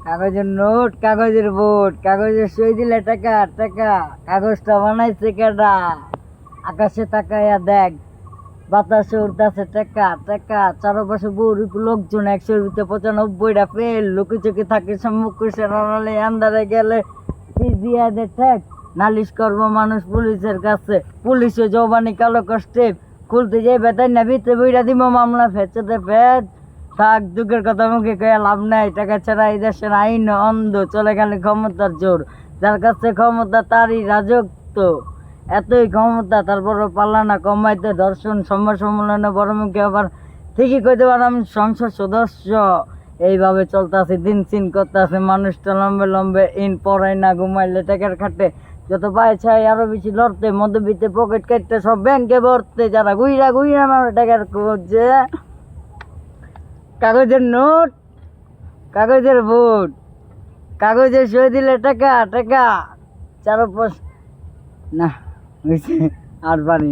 কাগজের নোট, কাগজের ভোট, কাগজের সই দিলে টাকা টাকা। কাগজটা বানাইছে কেডা? আকাশে তাকাইয়া দেখ, বাতাসে উঠতেছে টাকা টাকা। চারপাশে বহু লোকজন, 100-র ভিতরে 95টা ফেল। লুকি চুকি থাকে সম্মুখ আড়ালে, আন্দারে গেলে দিয়া দে ঠেক। নালিশ করবো মানুষ পুলিশের কাছে, পুলিশে জবানি কালো কষ্টে খুলতে যাই বেতাই না, ভিতরে বইরা দিব মামলা, ফেঁচতে ফেচ। থাক, দুঃখের কথা মুখে কয়ে লাভ নাই। টাকা ছাড়া এই দেশের আইন অন্ধ, চলে গেলে ক্ষমতার জোর। যার কাছে ক্ষমতা তারই রাজত্ব, এতই ক্ষমতা তারপর পাল্লা না কমাইতে। দর্শন সংবাদ সম্মেলনে বড় মুখে আবার ঠিকই কইতে পারলাম আমি সংসদ সদস্য। এইভাবে চলতেছে, দিন সিন করতেছে মানুষটা লম্বে লম্বে। ইন পড়াই না ঘুমাইলে টাকার খাটে, যত পায় চাই আরো বেশি লড়তে। মধ্যবিত্তে পকেট কাটতে সব ব্যাংকে ভরতে, যারা গুইরা গুইরা মারে টাকার খুঁজছে। কাগজের নোট, কাগজের ভোট, কাগজে সই দিলে টাকা টাকা। চারপাশ না হয়েছে, আর পারি